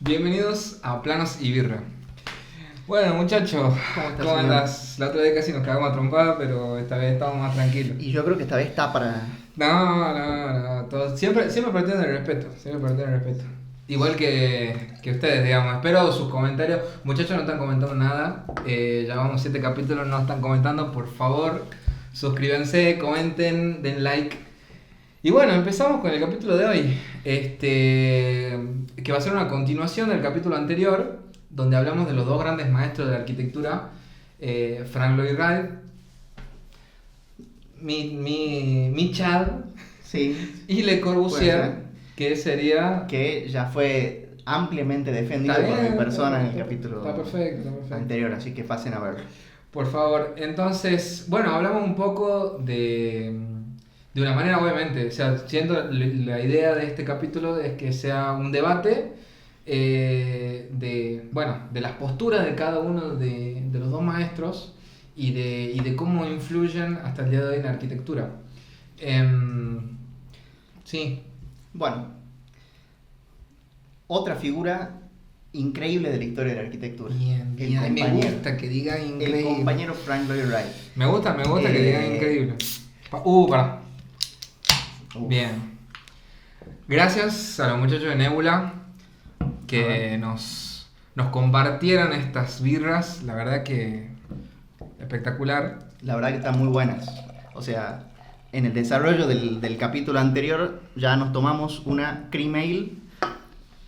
Bienvenidos a Planos y Birra. Bueno, muchachos, ¿cómo andas? La otra vez casi nos cagamos a trompada, pero esta vez estamos más tranquilos. Y yo creo que esta vez está para... No, siempre partiendo del respeto, Igual que ustedes, digamos. Espero sus comentarios. Muchachos, no están comentando nada. Llevamos 7 capítulos, no están comentando. Por favor, suscríbanse, comenten, den like. Y bueno, empezamos con el capítulo de hoy. Que va a ser una continuación del capítulo anterior, donde hablamos de los dos grandes maestros de la arquitectura, Frank Lloyd Wright, mi Chad, Sí, y Le Corbusier, que sería... que ya fue ampliamente defendido Está por bien, mi persona en el está capítulo perfecto. anterior, así que pasen a verlo. Por favor, entonces, bueno, hablamos un poco de una manera, obviamente, o sea, siendo la idea de este capítulo es que sea un debate de las posturas de cada uno de los dos maestros y de cómo influyen hasta el día de hoy en la arquitectura. Sí. Bueno, otra figura increíble de la historia de la arquitectura. Bien, me gusta que diga increíble. El compañero Frank Lloyd Wright. Me gusta que diga increíble. Pará. Bien. Gracias a los muchachos de Nebula que nos compartieron estas birras. La verdad que espectacular. La verdad que están muy buenas. O sea, en el desarrollo del capítulo anterior ya nos tomamos una Cream Ale,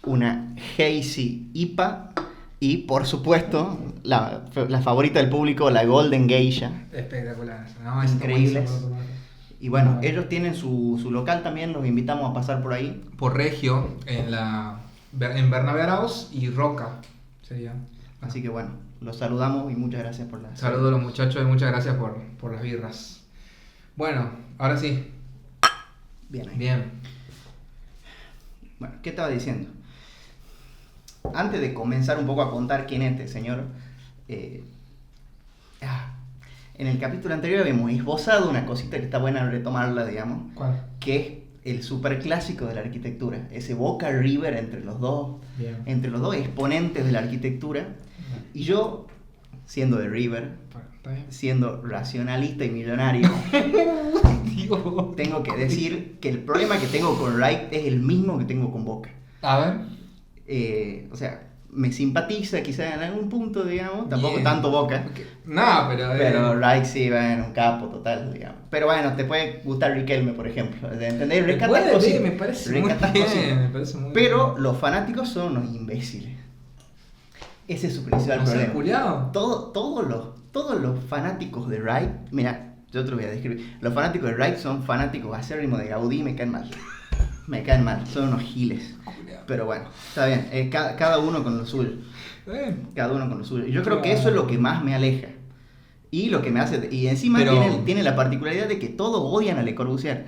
una Hazy IPA y, por supuesto, la favorita del público, la Golden Geisha. Espectacular. Increíbles. Y bueno, ellos tienen su local también, los invitamos a pasar por ahí. Por Regio, en Bernabé Arauz y Roca sería. Así que bueno, los saludamos y muchas gracias por la... Saludos a los muchachos y muchas gracias por las birras. Bueno, ahora sí. Bien ahí. Bien. Bueno, ¿qué estaba diciendo? Antes de comenzar un poco a contar quién es este señor, en el capítulo anterior habíamos esbozado una cosita que está buena retomarla, digamos. ¿Cuál? Que es el superclásico de la arquitectura, ese Boca River entre los dos exponentes de la arquitectura. Y yo, siendo de River, siendo racionalista y millonario, tengo que decir que el problema que tengo con Wright es el mismo que tengo con Boca. A ver. O sea, me simpatiza quizá en algún punto, digamos, tampoco Bien. tanto Boca. Okay. No, Pero Wright sí, bueno, un capo total, digamos. Pero bueno, te puede gustar Riquelme, por ejemplo. ¿Entendés? Me parece muy bien. Pero los fanáticos son unos imbéciles. Ese es su principal problema. Todos los fanáticos de Wright, mira, yo te lo voy a describir. Los fanáticos de Wright son fanáticos acérrimos de Gaudí y me caen mal. Son unos giles. Pero bueno, está bien. Cada uno con lo suyo. Cada uno con lo suyo. Y yo creo que eso es lo que más me aleja. Y lo que me hace... Y encima tiene la particularidad de que todos odian a Le Corbusier.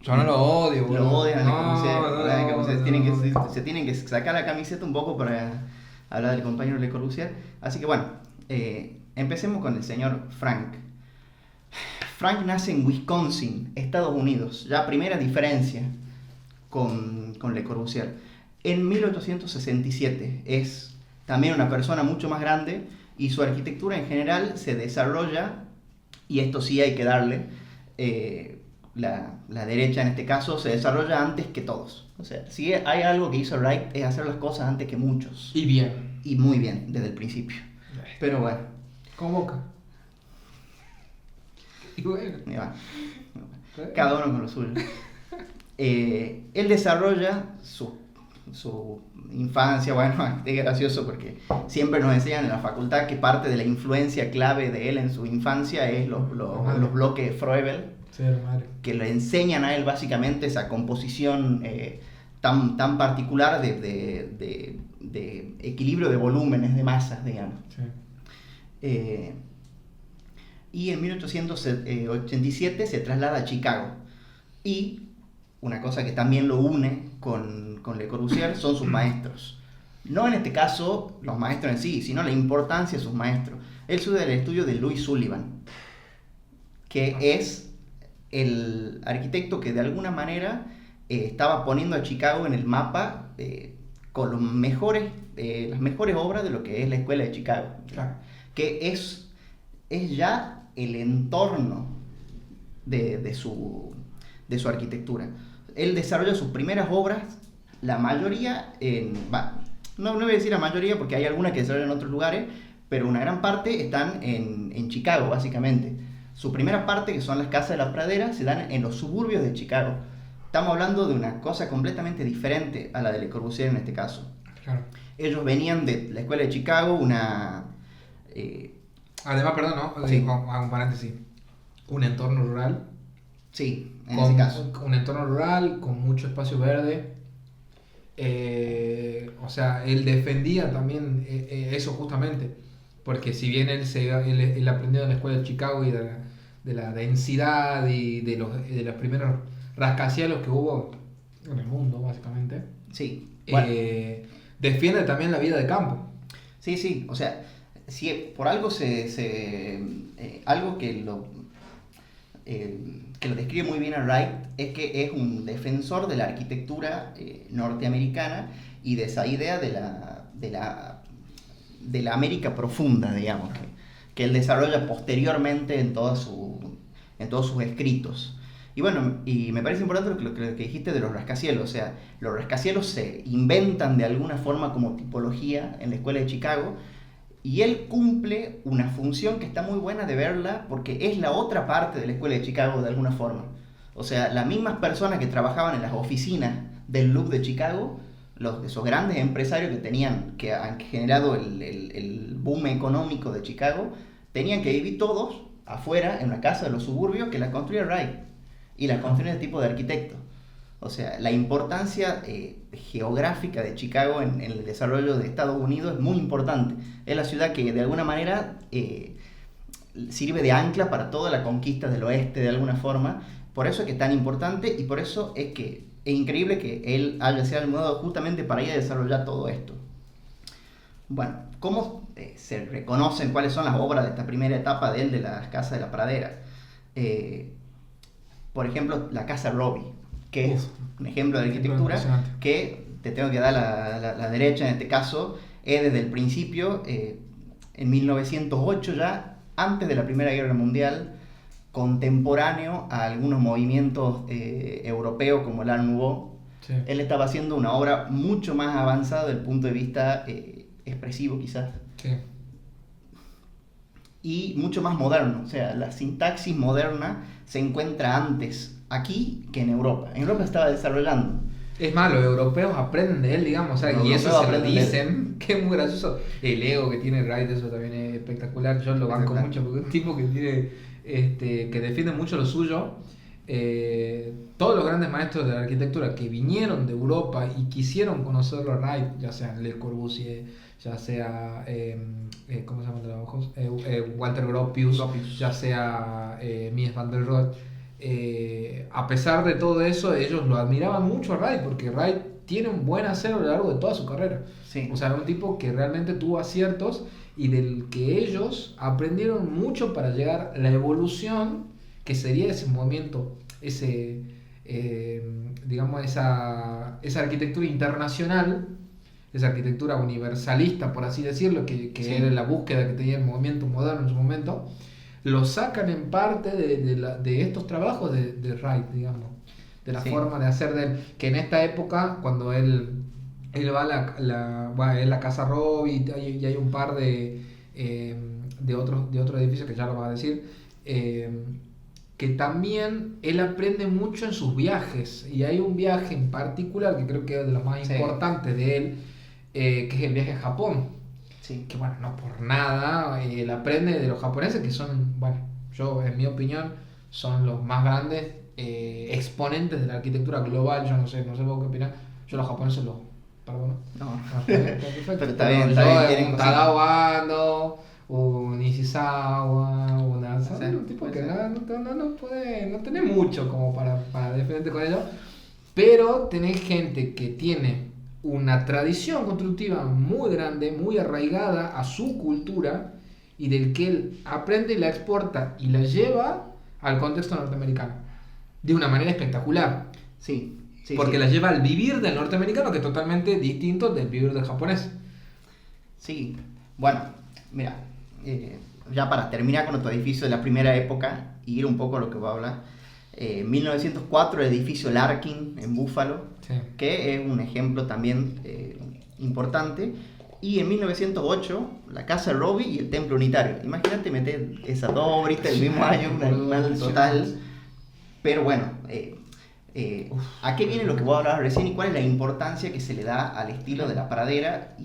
Yo no lo odio, Lo odian a Le Corbusier. Se tienen que sacar la camiseta un poco para hablar del compañero Le Corbusier. Así que bueno, empecemos con el señor Frank. Frank nace en Wisconsin, Estados Unidos. Ya primera diferencia con Le Corbusier. En 1867 es también una persona mucho más grande y su arquitectura en general se desarrolla, y esto sí hay que darle, la derecha en este caso se desarrolla antes que todos. O sea, si hay algo que hizo Wright es hacer las cosas antes que muchos. Y bien. Y muy bien, desde el principio. Pero bueno. Con Boca. Y bueno. Cada uno con lo suyo. Él desarrolla su infancia, bueno, es gracioso porque siempre nos enseñan en la facultad que parte de la influencia clave de él en su infancia es los bloques Froebel, sí, que le enseñan a él básicamente esa composición tan particular de equilibrio de volúmenes, de masas, digamos. Sí. Y en 1887 se traslada a Chicago. Y una cosa que también lo une con Le Corbusier son sus maestros. No en este caso los maestros en sí, sino la importancia de sus maestros. Él sube del estudio de Louis Sullivan, que es el arquitecto que de alguna manera estaba poniendo a Chicago en el mapa con los mejores, las mejores obras de lo que es la Escuela de Chicago. Claro. Que es ya el entorno de su arquitectura. Él desarrolla sus primeras obras, la mayoría no voy a decir la mayoría porque hay algunas que desarrollan en otros lugares, pero una gran parte están en Chicago, básicamente. Su primera parte, que son las casas de la pradera, se dan en los suburbios de Chicago. Estamos hablando de una cosa completamente diferente a la de Le Corbusier en este caso. Claro. Ellos venían de la Escuela de Chicago, Además, perdón, ¿no? Sí. Hago un paréntesis. Un entorno rural. Sí, en ese caso. Un entorno rural con mucho espacio verde. O sea, él defendía también eso justamente. Porque si bien él aprendió en la escuela de Chicago y de la densidad y de los primeros rascacielos que hubo en el mundo, básicamente. Sí. Defiende también la vida de campo. Sí, o sea, si por algo algo que lo describe muy bien a Wright es que es un defensor de la arquitectura norteamericana y de esa idea de la América profunda, digamos, que él desarrolla posteriormente en todos sus escritos. Y bueno, y me parece importante lo que dijiste de los rascacielos. O sea, los rascacielos se inventan de alguna forma como tipología en la Escuela de Chicago, y él cumple una función que está muy buena de verla porque es la otra parte de la Escuela de Chicago de alguna forma. O sea, las mismas personas que trabajaban en las oficinas del Louvre de Chicago, esos grandes empresarios que han generado el boom económico de Chicago, tenían que vivir todos afuera en una casa de los suburbios que la construía Wright. Y la construye el tipo de arquitecto. O sea, la importancia geográfica de Chicago en el desarrollo de Estados Unidos es muy importante. Es la ciudad que de alguna manera sirve de ancla para toda la conquista del oeste de alguna forma. Por eso es que es tan importante y por eso es que es increíble que él haya sido mudado justamente para ir a desarrollar todo esto. Bueno, ¿cómo se reconocen cuáles son las obras de esta primera etapa de él de las casas de la pradera? Por ejemplo, la Casa Robbie, que es un ejemplo de arquitectura que te tengo que dar la derecha en este caso, es desde el principio, en 1908 ya, antes de la Primera Guerra Mundial, contemporáneo a algunos movimientos europeos como el Art Nouveau. Sí. Él estaba haciendo una obra mucho más avanzada desde el punto de vista expresivo quizás. Sí. Y mucho más moderno, o sea, la sintaxis moderna se encuentra antes aquí que en Europa. En Europa estaba desarrollando. Es más, los europeos aprenden de él, digamos, o sea, y eso se lo dicen, que es muy gracioso. El ego que tiene Wright, eso también es espectacular. Yo lo banco mucho porque es un tipo que tiene, que defiende mucho lo suyo. Todos los grandes maestros de la arquitectura que vinieron de Europa y quisieron conocerlo a Wright, ya sea Le Corbusier, ya sea ¿cómo se llaman los ojos? Walter Gropius, ya sea Mies van der Rohe. A pesar de todo eso, ellos lo admiraban mucho a Wright porque Wright tiene un buen hacer a lo largo de toda su carrera. Sí. O sea, un tipo que realmente tuvo aciertos y del que ellos aprendieron mucho para llegar a la evolución que sería ese movimiento, digamos, esa arquitectura internacional, esa arquitectura universalista, por así decirlo, que sí, era la búsqueda que tenía el movimiento moderno en su momento. Lo sacan en parte de estos trabajos de Wright, digamos, de la forma de hacer de él, que en esta época, cuando él va a la Casa Robbie y hay un par de otros edificios que ya lo vas a decir, que también él aprende mucho en sus viajes, y hay un viaje en particular que creo que es de los más importantes de él, que es el viaje a Japón. Sí. Que bueno, no por nada, él aprende de los japoneses, que son, bueno, yo en mi opinión, son los más grandes exponentes de la arquitectura global. Yo no sé vos qué opinás. Yo los japoneses los perdono. No. Perfecto. Pero está bien. Un Tadao Ando, un Nishizawa, un tipo que no tenés mucho como para defenderte con ellos, pero tenés gente que tiene una tradición constructiva muy grande, muy arraigada a su cultura, y del que él aprende y la exporta y la lleva al contexto norteamericano de una manera espectacular. Sí. Sí, porque sí. la lleva al vivir del norteamericano, que es totalmente distinto del vivir del japonés. Sí, bueno, mira, ya para terminar con nuestro edificio de la primera época y ir un poco a lo que voy a hablar, 1904 el edificio Larkin en Buffalo, Sí. que es un ejemplo también importante, y en 1908 la casa Robbie y el templo unitario. Imagínate meter esas dos obras el mismo año, un animal total, pero bueno, ¿a qué viene lo que voy a hablar recién y cuál es la importancia que se le da al estilo de la pradera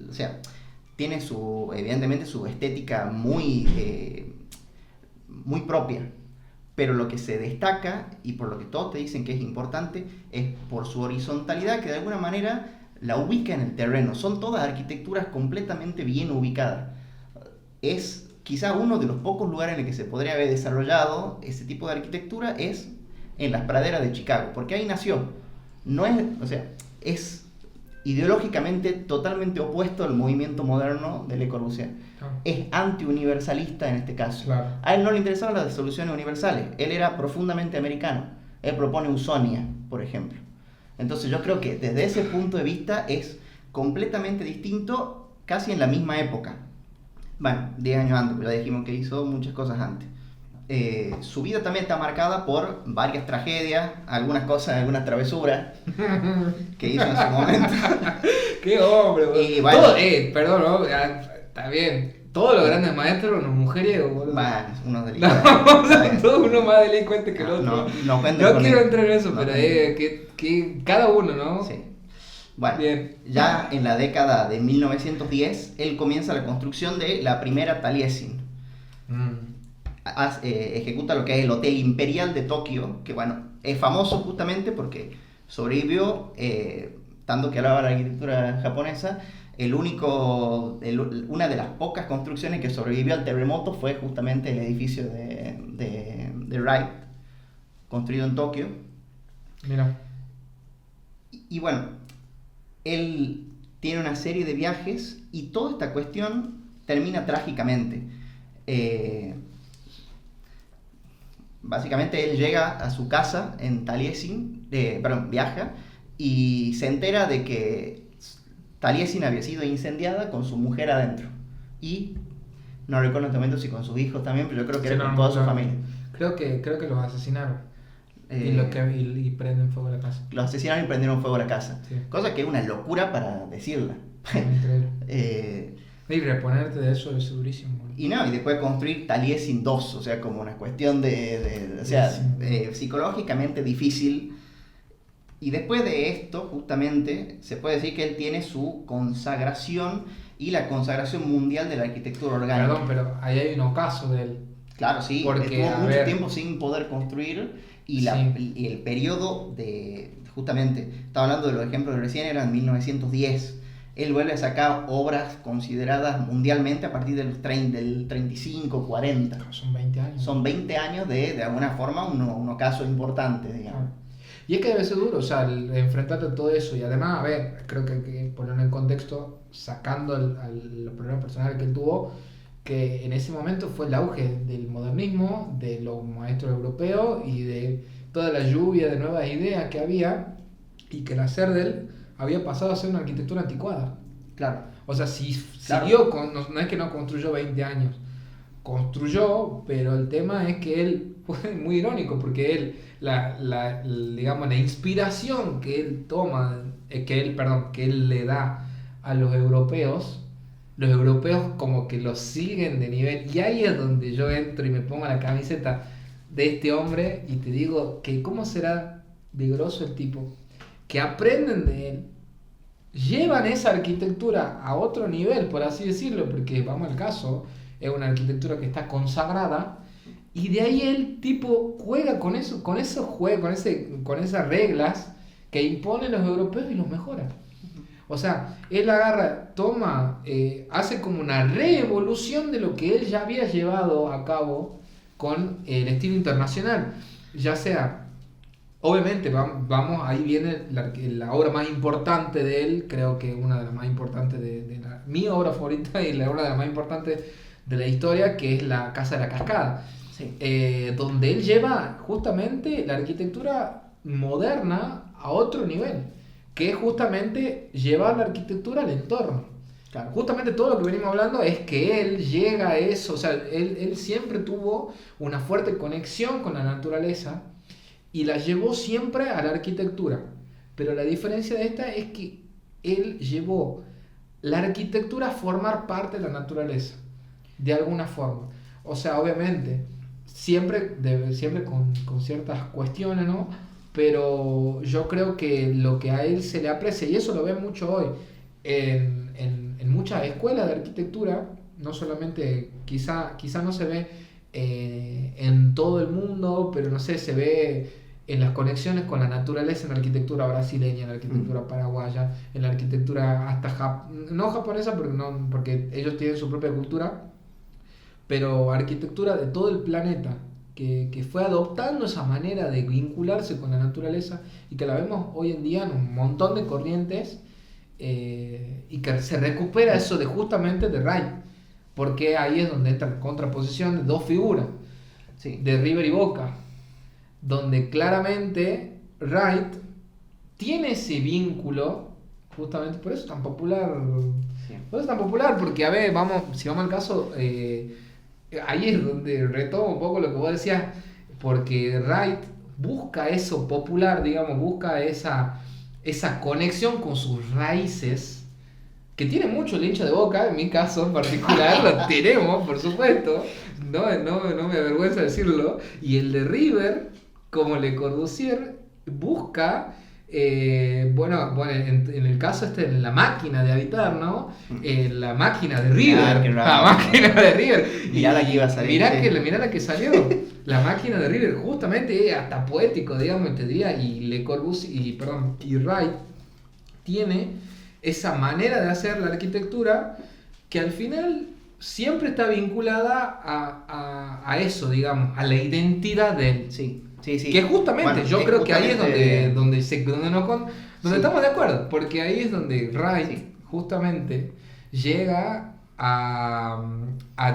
o sea, tiene evidentemente su estética muy propia, pero lo que se destaca y por lo que todos te dicen que es importante es por su horizontalidad, que de alguna manera la ubica en el terreno. Son todas arquitecturas completamente bien ubicadas. Es quizá uno de los pocos lugares en el que se podría haber desarrollado ese tipo de arquitectura es en las praderas de Chicago, porque ahí nació. No es, o sea, es ideológicamente totalmente opuesto al movimiento moderno de Le Corbusier. Claro. Es anti-universalista en este caso. Claro. A él no le interesaban las soluciones universales. Él era profundamente americano. Él propone Usonia, por ejemplo. Entonces yo creo que desde ese punto de vista es completamente distinto, casi en la misma época. Bueno, 10 años antes, pero ya dijimos que hizo muchas cosas antes. Su vida también está marcada por varias tragedias, algunas cosas, algunas travesuras que hizo en su momento. ¡Qué hombre, boludo! Y bueno. Todo, perdón, ¿no? Está bien. Todos los grandes maestros, los mujeriegos, boludo. Bueno, unos No, delincuentes. todos uno más delincuente que el otro. No cuenten No con quiero él. entrar en eso, No pero cuenten. que cada uno, ¿no? Sí. Bueno, Bien. ya en la década de 1910, él comienza la construcción de la primera Taliesin. Ejecuta lo que es el Hotel Imperial de Tokio, que bueno, es famoso justamente porque sobrevivió, tanto que hablaba de la arquitectura japonesa, una de las pocas construcciones que sobrevivió al terremoto fue justamente el edificio de Wright, construido en Tokio. Mira. Y bueno, él tiene una serie de viajes y toda esta cuestión termina trágicamente. Básicamente él llega a su casa en Taliesin, viaja y se entera de que Taliesin había sido incendiada con su mujer adentro. Y no recuerdo en este momento si con sus hijos también, pero yo creo que era con toda su familia. Creo que los asesinaron. Y prenden fuego a la casa. Los asesinaron y prendieron fuego a la casa. Sí. Cosa que es una locura para decirla. Increíble. Y reponerte de eso es durísimo. Y después construir Taliesin 2, o sea, como una cuestión psicológicamente difícil. Y después de esto, justamente, se puede decir que él tiene su consagración y la consagración mundial de la arquitectura orgánica. Perdón, pero ahí hay un ocaso de él. Claro, sí, porque estuvo mucho tiempo sin poder construir y el periodo de, justamente, estaba hablando de los ejemplos de recién, eran 1910. Él vuelve a sacar obras consideradas mundialmente a partir del 35, 40. Son 20 años. Son 20 años de alguna forma, un ocaso importante, digamos. Y es que debe ser duro, o sea, enfrentarte a todo eso. Y además, a ver, creo que hay que ponerlo en contexto, sacando los problemas personales que él tuvo, que en ese momento fue el auge del modernismo, de los maestros europeos y de toda la lluvia de nuevas ideas que había, y que el hacer de él había pasado a ser una arquitectura anticuada. Claro. O sea, siguió, no es que no construyó 20 años, construyó, pero el tema es que él, fue muy irónico, porque él, digamos, la inspiración que él toma, que él le da a los europeos como que lo siguen de nivel, y ahí es donde yo entro y me pongo la camiseta de este hombre y te digo que cómo será de grosso el tipo, que aprenden de él, llevan esa arquitectura a otro nivel, por así decirlo, porque vamos al caso, es una arquitectura que está consagrada, y de ahí el tipo juega con esos juegos, con esas reglas que imponen los europeos y los mejora. O sea, él agarra, toma, hace como una reevolución de lo que él ya había llevado a cabo con el estilo internacional, ya sea. Obviamente, vamos, ahí viene la obra más importante de él, creo que una de las más importantes mi obra favorita y una de las más importantes de la historia, que es la Casa de la Cascada, Sí. donde él lleva justamente la arquitectura moderna a otro nivel, que es justamente llevar la arquitectura al entorno. Claro. Justamente todo lo que venimos hablando es que él llega a eso, o sea, él siempre tuvo una fuerte conexión con la naturaleza y la llevó siempre a la arquitectura. Pero la diferencia de esta es que él llevó la arquitectura a formar parte de la naturaleza, de alguna forma. O sea, obviamente, siempre con ciertas cuestiones, ¿no? Pero yo creo que lo que a él se le aprecia, y eso lo ven mucho hoy, en muchas escuelas de arquitectura, no solamente, quizá no se ve en todo el mundo, pero no sé, se ve en las conexiones con la naturaleza en la arquitectura brasileña, en la arquitectura paraguaya, en la arquitectura hasta no japonesa, porque ellos tienen su propia cultura, pero arquitectura de todo el planeta, que fue adoptando esa manera de vincularse con la naturaleza y que la vemos hoy en día en un montón de corrientes, y que se recupera eso de justamente de Wright, porque ahí es donde entra la contraposición de dos figuras, Sí. de River y Boca, donde claramente Wright tiene ese vínculo, justamente por eso es tan popular. Sí. Por eso es tan popular, porque a ver, si vamos al caso, ahí es donde retomo un poco lo que vos decías, porque Wright busca eso popular, digamos, busca esa conexión con sus raíces, que tiene mucho el hincha de Boca, en mi caso en particular, lo tenemos, por supuesto, no me avergüenza decirlo, y el de River, como Le Corbusier, busca, bueno en el caso en la máquina de habitar, ¿no? La máquina de River, la máquina de River. Mirá la que iba a salir. Mirá la que salió. La máquina de River, justamente, hasta poético, digamos, te diría, y Le Corbusier, y Wright tiene esa manera de hacer la arquitectura que al final siempre está vinculada a eso, digamos, a la identidad de él. Sí. Que justamente, bueno, yo creo que ahí es donde sí. estamos de acuerdo, porque ahí es donde Wright justamente llega a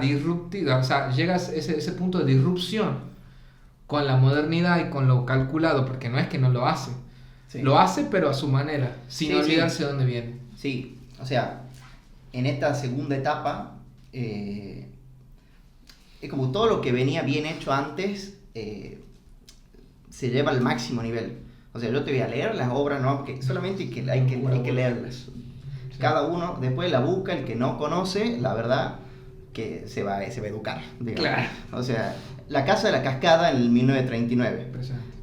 disruptir, o sea, llega a ese punto de disrupción con la modernidad y con lo calculado, porque no es que no lo hace, lo hace pero a su manera, sin olvidarse de dónde viene. Sí, o sea, en esta segunda etapa, es como todo lo que venía bien hecho antes, se lleva al máximo nivel. O sea, yo te voy a leer las obras, ¿no? Porque solamente hay que leerlas. Sí. Cada uno después la busca, el que no conoce, la verdad, que se va a educar, digamos. Claro. O sea, La Casa de la Cascada en el 1939.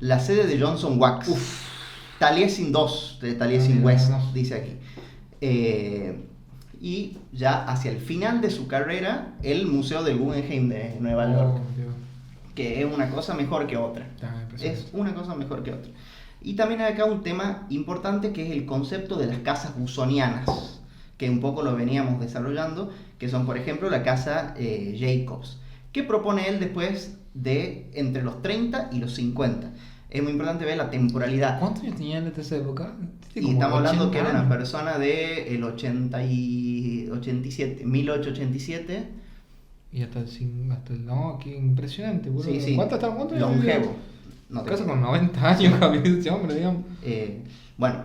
La sede de Johnson Wax. Taliesin 2, de Taliesin West, dice aquí. Y ya hacia el final de su carrera, el Museo del Guggenheim de Nueva York. Dios. Que es una cosa mejor que otra. Es una cosa mejor que otra. Y también hay acá un tema importante que es el concepto de las casas busonianas, que un poco lo veníamos desarrollando, que son, por ejemplo, la casa Jacobs, que propone él después de entre los 30 y los 50. Es muy importante ver la temporalidad. ¿Cuántos años tenía en esa época? Y estamos hablando que era una persona de el 1887. Y hasta el no, qué impresionante, boludo. Sí. ¿Cuánto longevo. No casi con 90 años, ese hombre, digamos. Bueno,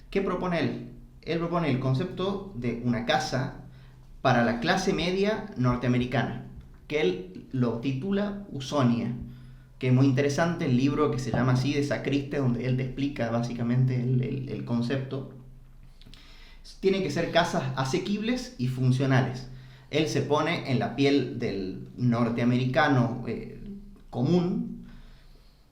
¿qué propone él? Él propone el concepto de una casa para la clase media norteamericana, que él lo titula Usonia, que es muy interesante el libro que se llama así, de Sacriste, donde él te explica básicamente el concepto. Tienen que ser casas asequibles y funcionales. Él se pone en la piel del norteamericano común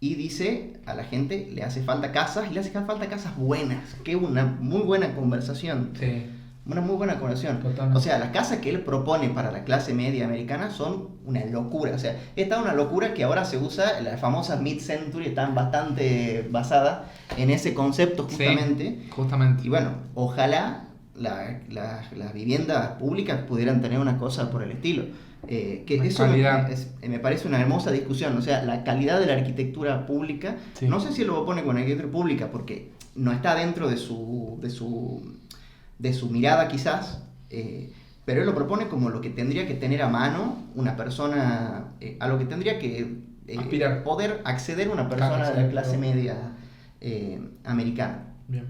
y dice a la gente, le hace falta casas, y le hace falta casas buenas, que es una muy buena conversación. Sí. Una muy buena conversación. Totalmente. O sea, las casas que él propone para la clase media americana son una locura. O sea, esta es una locura que ahora se usa, las famosas mid-century están bastante basadas en ese concepto justamente. Sí, justamente. Y bueno, ojalá las viviendas públicas pudieran tener una cosa por el estilo. Que eso me parece una hermosa discusión. O sea, la calidad de la arquitectura pública, sí. No sé si lo pone con arquitectura pública porque no está dentro de su mirada quizás, pero él lo propone como lo que tendría que tener a mano una persona, a lo que tendría que poder acceder una persona de la clase media americana. Bien.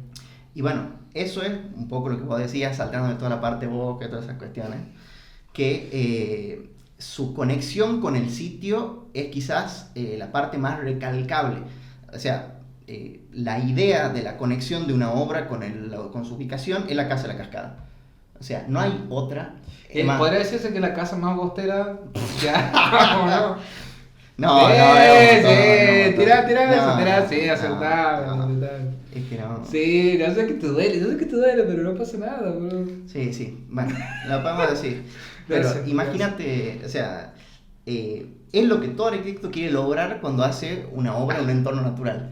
Y bueno, eso es un poco lo que vos decías, saltando de toda la parte boca y todas esas cuestiones, que su conexión con el sitio es quizás la parte más recalcable. O sea, la idea de la conexión de una obra con su ubicación es la Casa de la Cascada. O sea, no hay otra. ¿Podría decirse que es la casa más bostera? Ya, no. No, tira eso, sí, acertado. Es que no. Sí, no sé que te duele, pero no pasa nada, bro. Sí, bueno, lo podemos decir. Pero Gracias, imagínate, o sea, es lo que todo arquitecto quiere lograr cuando hace una obra en un entorno natural.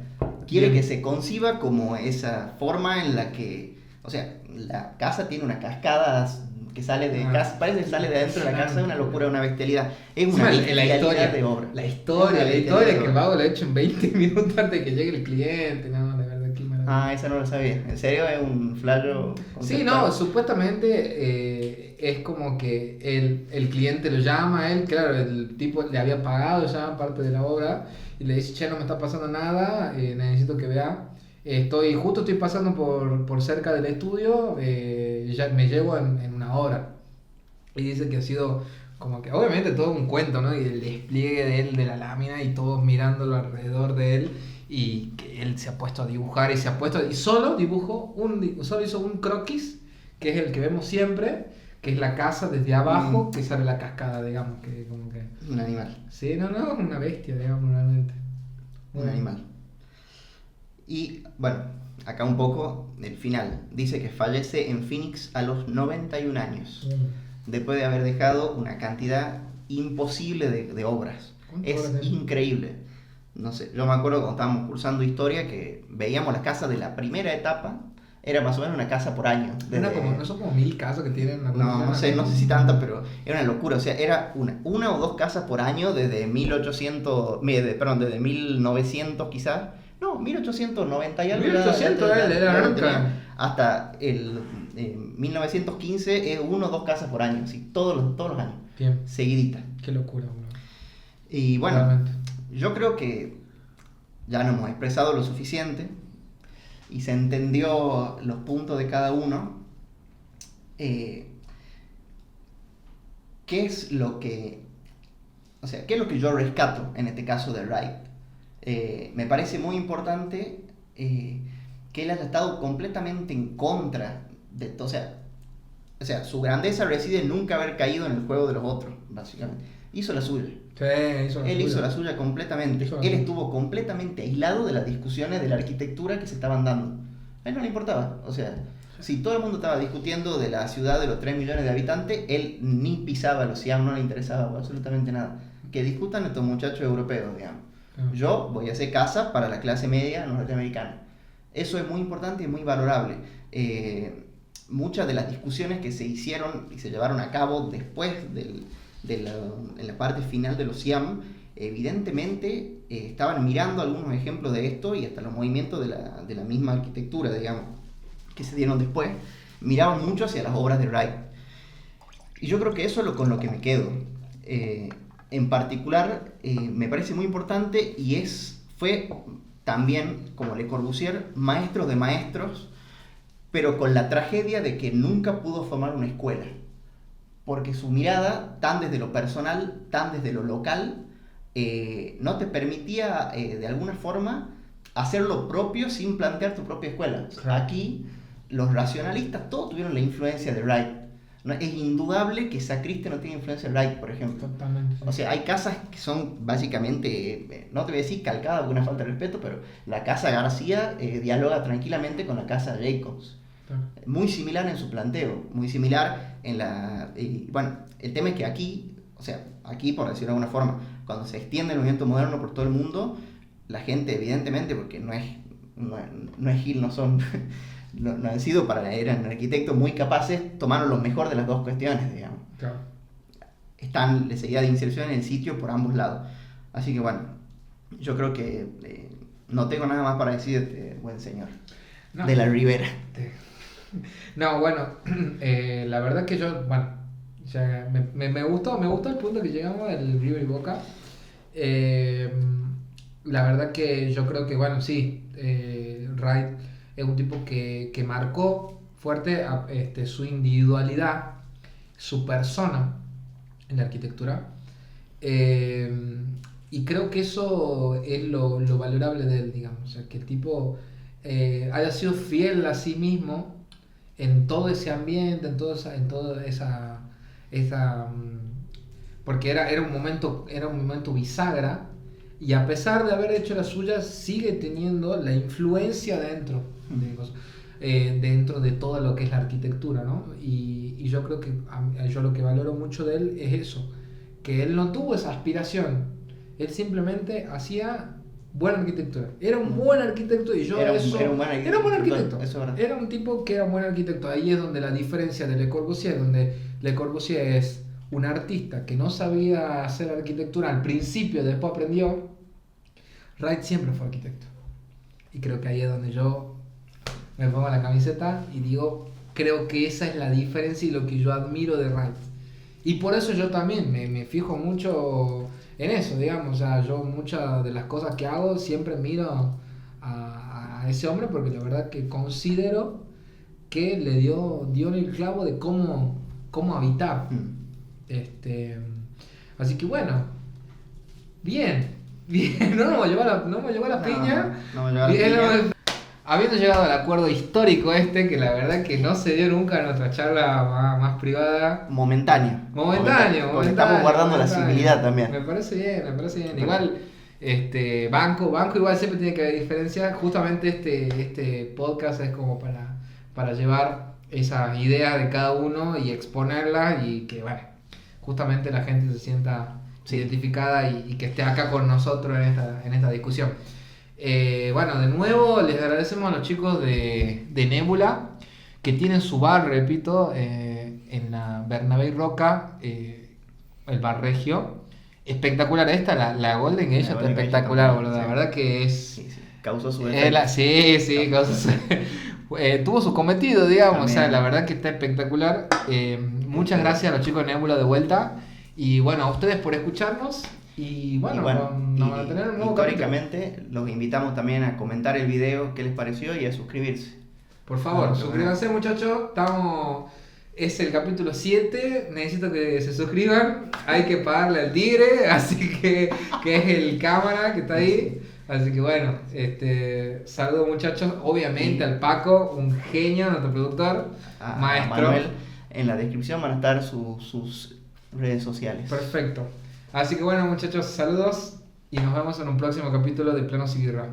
Quiere que se conciba como esa forma en la que, o sea, la casa tiene una cascada que sale de casa, parece que sale de adentro de la casa, es una locura, una bestialidad. Es una bestialidad de obra. La historia que el vago lo ha hecho en 20 minutos antes de que llegue el cliente, no, de verdad, qué maravilla. Esa no lo sabía. ¿En serio es un flash? Sí, no, supuestamente es como que el cliente lo llama a él, claro, el tipo le había pagado ya parte de la obra y le dice, che, no me está pasando nada, necesito que vea. Justo estoy pasando por cerca del estudio, ya me llevo en una hora. Y dice que ha sido como que, obviamente, todo un cuento, ¿no? Y el despliegue de él, de la lámina y todos mirándolo alrededor de él. Y que él se ha puesto a dibujar y solo solo hizo un croquis, que es el que vemos siempre, que es la casa desde abajo, que sale la cascada, digamos, que como que... Un animal. Sí, no, una bestia, digamos, realmente. Un animal. Y bueno, acá un poco el final. Dice que fallece en Phoenix a los 91 años, después de haber dejado una cantidad imposible de obras. Es increíble. No sé, yo me acuerdo cuando estábamos cursando historia que veíamos las casas de la primera etapa, era más o menos una casa por año. No son como 1000 casas que tienen una no sé si tantas, pero era una locura. O sea, era una o dos casas por año desde 1900 quizás. No, 1890 y algo. 1800 era hasta el 1915 es uno o dos casas por año, sí, todos los años. Bien. Seguidita. Qué locura, bro. Y bueno, realmente. Yo creo que ya nos hemos expresado lo suficiente y se entendió los puntos de cada uno. ¿Qué es lo que yo rescato en este caso de Wright? Me parece muy importante que él haya estado completamente en contra de todo. O sea, su grandeza reside en nunca haber caído en el juego de los otros, básicamente. Hizo la suya. Sí, hizo la suya completamente. Él estuvo completamente aislado de las discusiones de la arquitectura que se estaban dando. A él no le importaba. O sea, si todo el mundo estaba discutiendo de la ciudad de los 3 millones de habitantes, él ni pisaba los Siam, no le interesaba absolutamente nada. Que discutan estos muchachos europeos, digamos. Yo voy a hacer casa para la clase media norteamericana. Eso es muy importante y muy valorable. Muchas de las discusiones que se hicieron y se llevaron a cabo después en la parte final de los Siam, evidentemente estaban mirando algunos ejemplos de esto y hasta los movimientos de la misma arquitectura, digamos, que se dieron después, miraban mucho hacia las obras de Wright. Y yo creo que eso es con lo que me quedo. En particular, me parece muy importante y fue también, como Le Corbusier, maestro de maestros, pero con la tragedia de que nunca pudo formar una escuela. Porque su mirada, tan desde lo personal, tan desde lo local, no te permitía de alguna forma hacer lo propio sin plantear tu propia escuela. Claro. Aquí los racionalistas todos tuvieron la influencia de Wright. ¿No? Es indudable que Sacristi no tiene influencia de Wright, por ejemplo. Totalmente. Sí. O sea, hay casas que son básicamente, no te voy a decir calcadas porque una falta de respeto, pero la casa García dialoga tranquilamente con la casa Jacobs. Claro. Muy similar en su planteo, muy similar en la... bueno, el tema es que aquí, por decirlo de alguna forma, cuando se extiende el movimiento moderno por todo el mundo, la gente evidentemente, porque no es Gil, no han sido eran arquitectos muy capaces, tomaron lo mejor de las dos cuestiones, digamos. Claro. Están de seguida de inserción en el sitio por ambos lados. Así que bueno, yo creo que no tengo nada más para decir de este buen señor. No. De la Ribera. No, bueno, la verdad que yo, bueno, ya me gustó el punto que llegamos del River y Boca. La verdad que yo creo que, bueno, sí, Wright es un tipo que marcó fuerte su individualidad, su persona en la arquitectura. Y creo que eso es lo valorable de él, digamos. O sea, que el tipo haya sido fiel a sí mismo en todo ese ambiente, en toda esa porque era un momento bisagra, y a pesar de haber hecho la suya, sigue teniendo la influencia dentro de todo lo que es la arquitectura, ¿no? Y yo creo que yo lo que valoro mucho de él es eso, que él no tuvo esa aspiración, él simplemente hacía buena arquitectura. Era un buen arquitecto y yo era un buen arquitecto. Eso es verdad. Era un tipo que era un buen arquitecto. Ahí es donde la diferencia de Le Corbusier, donde Le Corbusier es un artista que no sabía hacer arquitectura al principio, después aprendió. Wright siempre fue arquitecto. Y creo que ahí es donde yo me pongo la camiseta y digo, creo que esa es la diferencia y lo que yo admiro de Wright. Y por eso yo también me fijo mucho en eso, digamos. O sea, yo muchas de las cosas que hago siempre miro a ese hombre, porque la verdad que considero que le dio en el clavo de cómo habitar. Así que bueno, bien, no nos llevó a la piña. Habiendo llegado al acuerdo histórico que la verdad que no se dio nunca en nuestra charla más privada. Momentáneo. Porque estamos guardando la civilidad también. Me parece bien. Igual, banco igual siempre tiene que haber diferencia. Justamente este podcast es como para llevar esas ideas de cada uno y exponerlas, y que bueno, justamente la gente se sienta identificada y que esté acá con nosotros en esta discusión. Bueno, de nuevo les agradecemos a los chicos de Nebula, que tienen su bar, repito, en la Bernabé y Roca, el bar regio. Espectacular la Golden Age, está espectacular, boludo. La verdad que es... Sí. Causó su efecto. Causó su... tuvo su cometido, digamos. También. O sea, la verdad que está espectacular. Muchas gracias a los chicos de Nebula de vuelta. Y bueno, a ustedes por escucharnos. Y bueno, nos van a tener un nuevo históricamente capítulo. Los invitamos también a comentar el video, qué les pareció, y a suscribirse. Por favor, suscríbanse, muchachos. Es el capítulo 7. Necesito que se suscriban. Hay que pagarle al tigre, así que es el cámara que está ahí. Así que bueno, saludos, muchachos. Obviamente al Paco, un genio, nuestro productor, maestro. A Manuel, en la descripción van a estar sus redes sociales. Perfecto. Así que bueno, muchachos, saludos y nos vemos en un próximo capítulo de Planos y Birra.